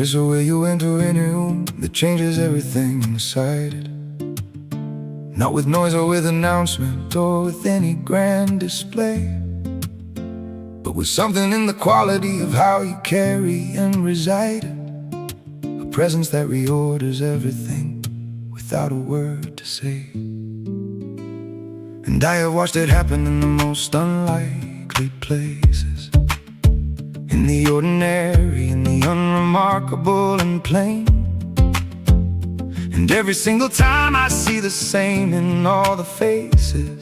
It's the way you enter any room that changes everything inside it. Not with noise or with announcement or with any grand display, but with something in the quality of how you carry and reside. A presence that reorders everything without a word to say. And I have watched it happen in the most unlikely places, in the ordinary, in the unremarkable and plain. And every single time I see the same in all the faces,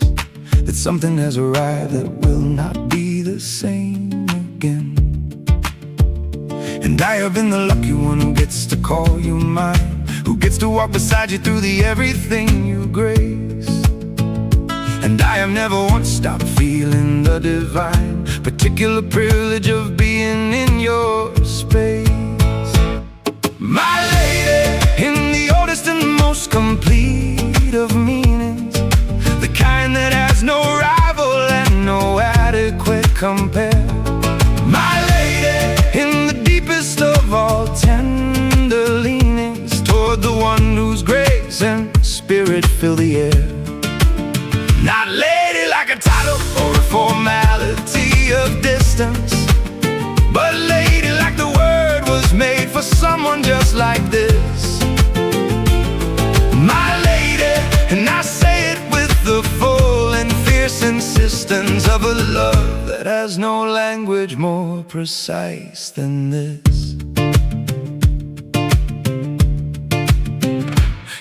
that something has arrived that will not be the same again. And I have been the lucky one who gets to call you mine, who gets to walk beside you through the everything you grace. And I have never once stopped feeling the divine, particular privilege of being in your space. My lady, in the oldest and most complete of meanings, the kind that has no rival and no adequate compare. My lady, in the deepest of all tender leanings, toward the one whose grace and spirit fill the air. Not lady like a title or a formality of distance, but lady like the word was made for someone just like this. My lady, and I say it with the full and fierce insistence of a love that has no language more precise than this.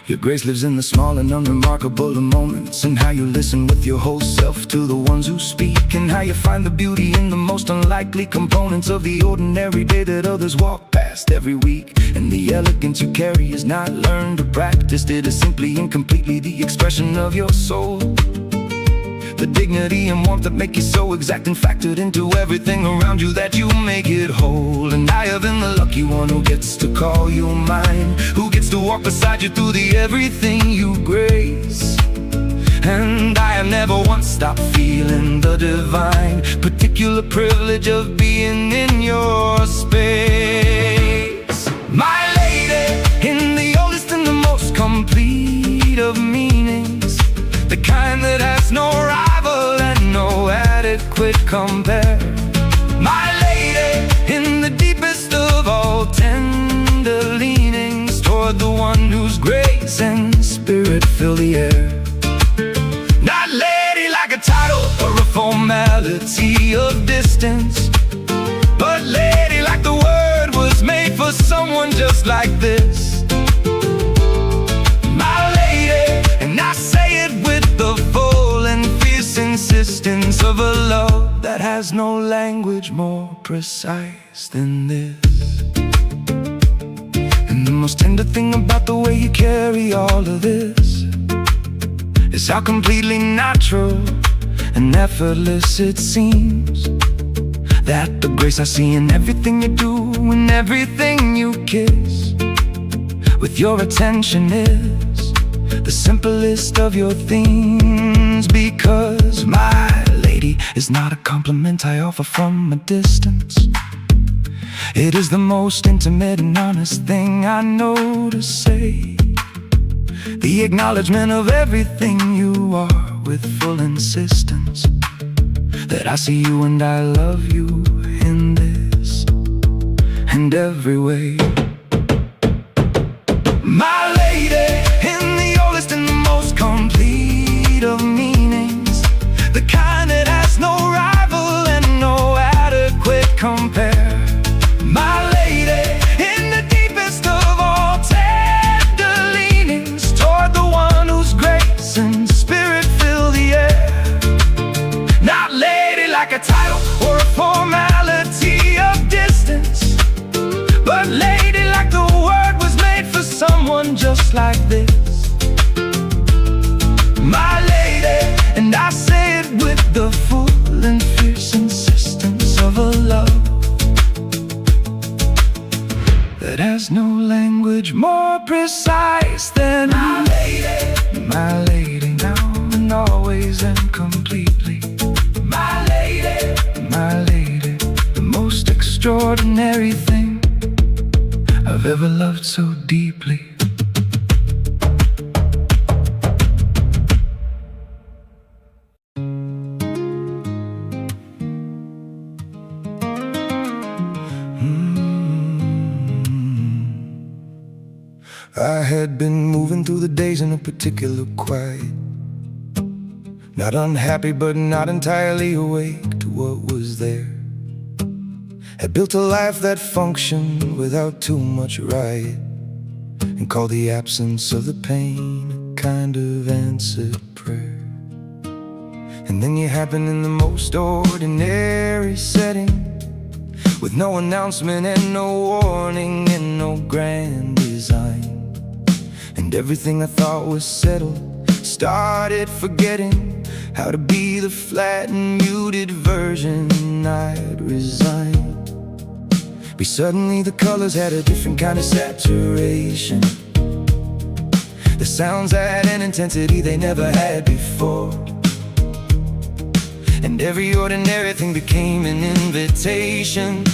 Your grace lives in the small and unremarkable of moments, and how you listen with your whole self to the ones who speak, and how you find the beauty in the most unlikely components of the ordinary day that others walk past every week. And the elegance you carry is not learned or practiced, it is simply and completely the expression of your soul. The dignity and warmth that make you so exact and factored into everything around you, that you make it whole. And I have been the lucky one who gets to call you mine, who gets to walk beside you through the everything you grace. And I have never once stopped feeling the divine, particular privilege of being in your space. My lady, in the oldest and the most complete of meanings, the kind that has no rival and no adequate compare. My lady, in the deepest of all tender leanings, toward the one whose grace and spirit fill the air. Not lady like a title or a formality of distance, but lady like the word was made for someone just like this. My lady, and I say it with the full and fierce insistence of a love that has no language more precise than this. And the most tender thing about the way you carry all of this is how completely natural and effortless it seems. That the grace I see in everything you do and everything you kiss with your attention is the simplest of your themes. Because my lady is not a compliment I offer from a distance, it is the most intimate and honest thing I know to say. The acknowledgement of everything you are with full insistence, that I see you and I love you in this and every way. My lady, in the oldest and the most complete of meanings, the kind that has no rival and no adequate compare. My lady, in the deepest of all tender leanings, toward the one whose grace and spirit fill the air. Not lady like a title or a formality of distance, but lady like the word was made for someone just like this. My lady, and I say it with the full and fierce insistence of a love that has no language more precise than my lady. My lady, now and always and completely. My lady, the most extraordinary thing I've loved so deeply. I had been moving through the days in a particular quiet, not unhappy but not entirely awake to what was there. Had built a life that functioned without too much riot, and called the absence of the pain a kind of answered prayer. And then you happen in the most ordinary setting, with no announcement and no warning and no grand design. And everything I thought was settled started forgetting how to be the flat and muted version I'd resigned. But suddenly the colors had a different kind of saturation. The sounds had an intensity they never had before. And every ordinary thing became an invitation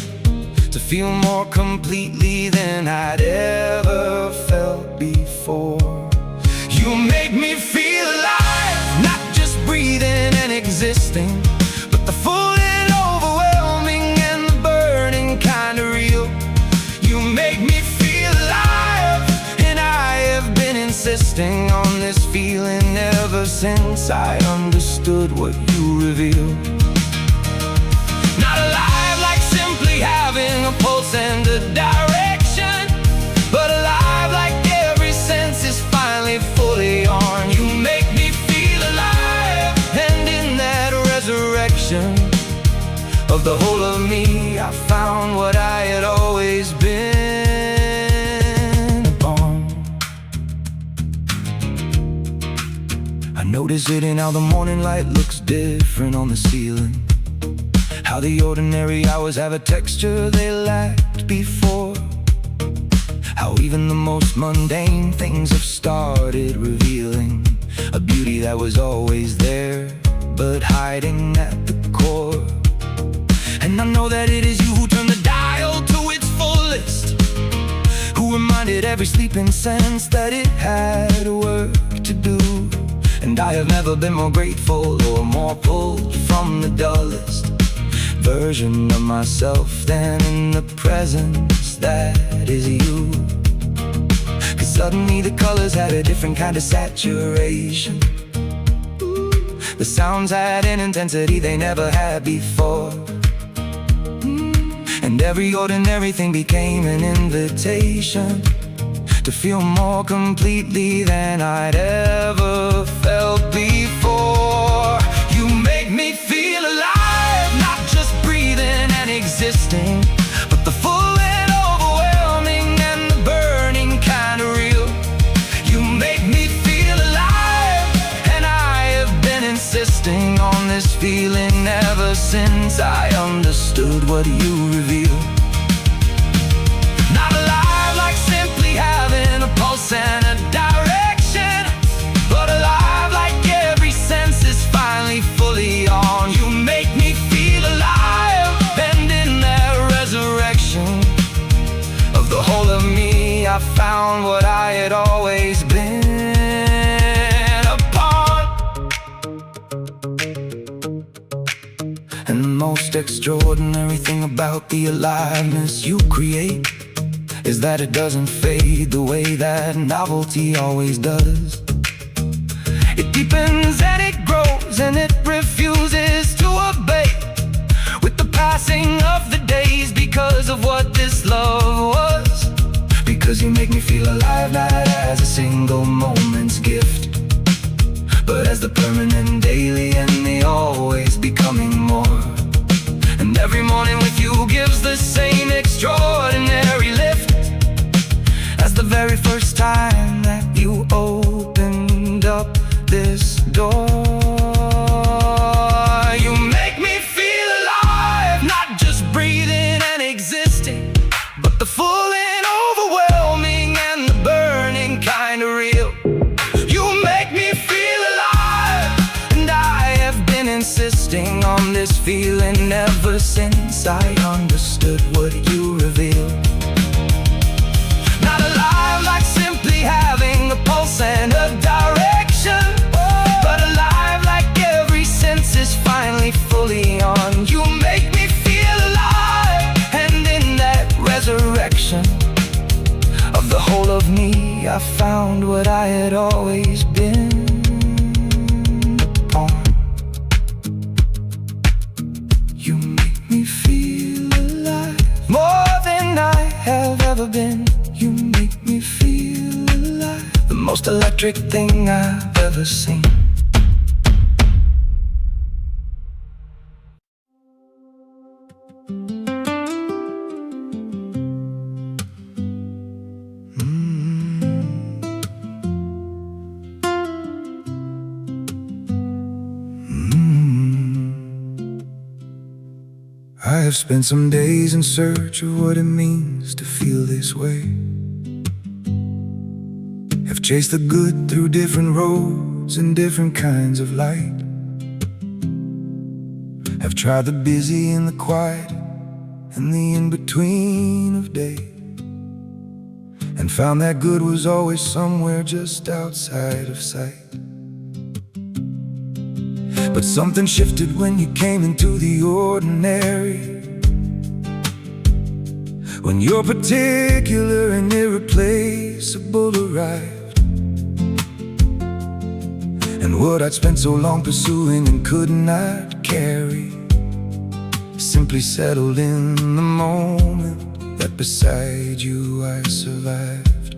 to feel more completely than I'd ever felt before. You make me feel alive, not just breathing and existing, but the full and overwhelming and the burning kind of real. You make me feel alive, and I have been insisting on this feeling ever since I understood what you revealed. Not alive like simply having a pulse and a direction, but alive like every sense is finally fully on. You make me feel alive, and in that resurrection of the whole of me, I found what I had always been upon. I notice it in how the morning light looks different on the ceiling, how the ordinary hours have a texture they lacked before, how even the most mundane things have started revealing a beauty that was always there, but hiding at the core. And I know that it is you who turn the dial to its fullest, who reminded every sleeping sense that it had work to do. And I have never been more grateful or more pulled from the dullest version of myself than in the presence that is you. Cause suddenly the colors had a different kind of saturation. The sounds had an intensity they never had before. And every ordinary thing became an invitation to feel more completely than I'd ever felt before. You make me feel alive, not just breathing and existing, but the full and overwhelming and the burning kind of real. You make me feel alive, and I have been insisting on this feeling ever since I understood what you revealed. Not alive like simply having a pulse and a direction, but alive like every sense is finally fully on. You make me feel alive, and in that resurrection of the whole of me, I found what I had always been upon. And the most extraordinary thing about the aliveness you create is that it doesn't fade the way that novelty always does. It deepens and it grows and it refuses to obey with the passing of the days, because of what this love was. Because you make me feel alive, not as a single moment's gift, but as the permanent daily and the always becoming more. And every morning with you gives the same extraordinary lift as the very first time that you opened up this door. You make me feel alive, not just breathing and existing, but the full and overwhelming and the burning kind of real. You make me feel alive, and I have been insisting on this feeling ever since I understood what you revealed. Not alive electric thing I've ever seen. I have spent some days in search of what it means to feel this way. Have chased the good through different roads and different kinds of light. Have tried the busy and the quiet and the in-between of day, and found that good was always somewhere just outside of sight. But something shifted when you came into the ordinary, when your particular and irreplaceable arrived. And what I'd spent so long pursuing and could not carry simply settled in the moment that beside you I survived.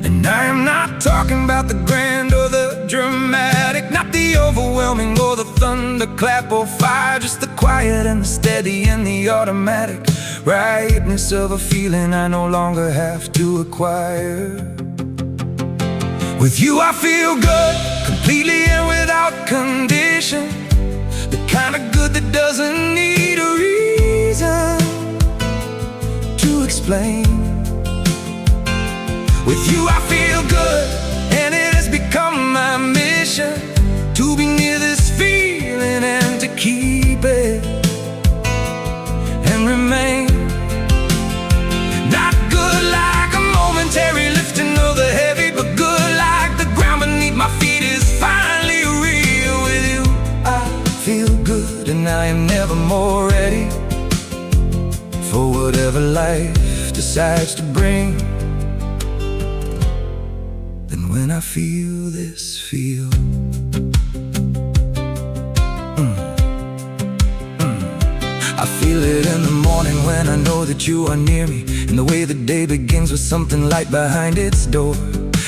And I am not talking about the grand or the dramatic, not the overwhelming or the thunderclap or fire, just the quiet and the steady and the automatic rightness of a feeling I no longer have to acquire. With you I feel good, completely and without condition, the kind of good that doesn't need a reason to explain. With you I feel good, and it has become my mission to be near this feeling and to keep it and remain. Not good like a momentary lifting of the heavy, but good like the ground beneath my feet is finally real. With you I feel good, and I am never more ready for whatever life decides to bring than when I feel this feel. I feel it in the morning when I know that you are near me, and the way the day begins with something light behind its door,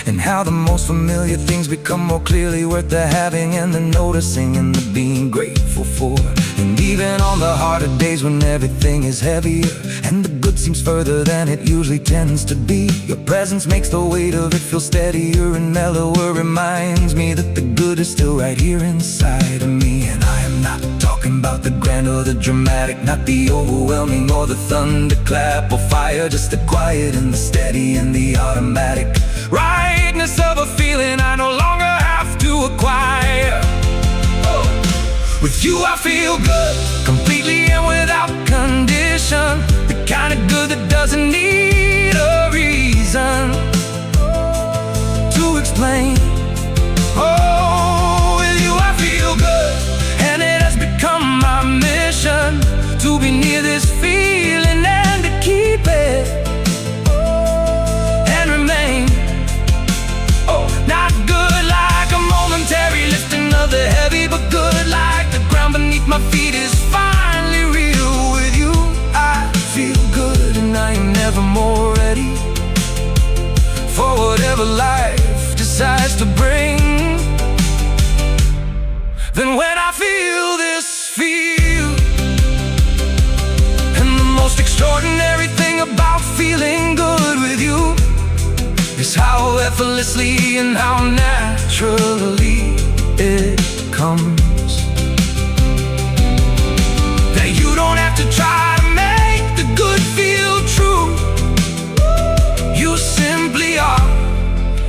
and how the most familiar things become more clearly worth the having and the noticing and the being grateful for. And even on the harder days when everything is heavier and the good seems further than it usually tends to be, your presence makes the weight of it feel steadier and mellower, reminds me that the good is still right here inside of me. And I am not talking about the grand or the dramatic, not the overwhelming or the thunderclap or fire, just the quiet and the steady and the automatic rightness of a feeling I no longer have to acquire. With you I feel good, completely and without condition, the kind of good that doesn't need a reason to explain. Oh, with you I feel good, and it has become my mission to be near this feeling and to keep it and remain. Oh, not good like a momentary lifting of the heavy, but good like the ground beneath my feet is finally real. With you I feel good, and I am never more ready for whatever life decides to bring than when I feel this feel. And the most extraordinary thing about feeling good with you is how effortlessly and how naturally it comes. That you don't have to try to make the good feel true. You simply are,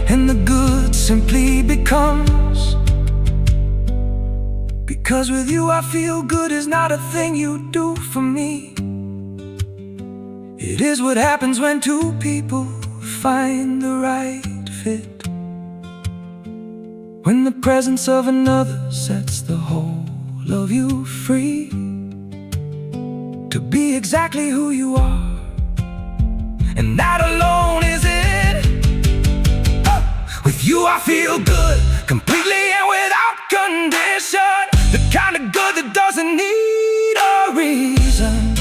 and the good simply becomes. Because with you I feel good is not a thing you do for me. It is what happens when two people find the right fit, when the presence of another sets the whole of you free to be exactly who you are. And that alone is it. With you I feel good, completely and without condition, the kind of good that doesn't need a reason,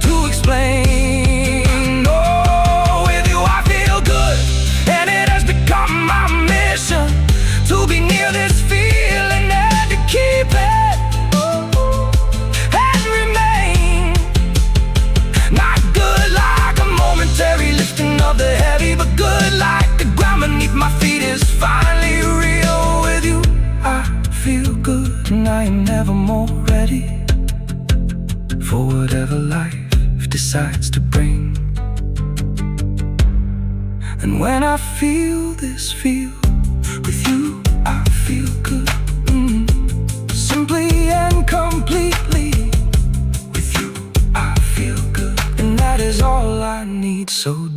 to explain. Oh, with you I feel good, I am never more ready for whatever life decides to bring. And when I feel this feel with you, I feel good. Simply and completely with you, I feel good. And that is all I need, so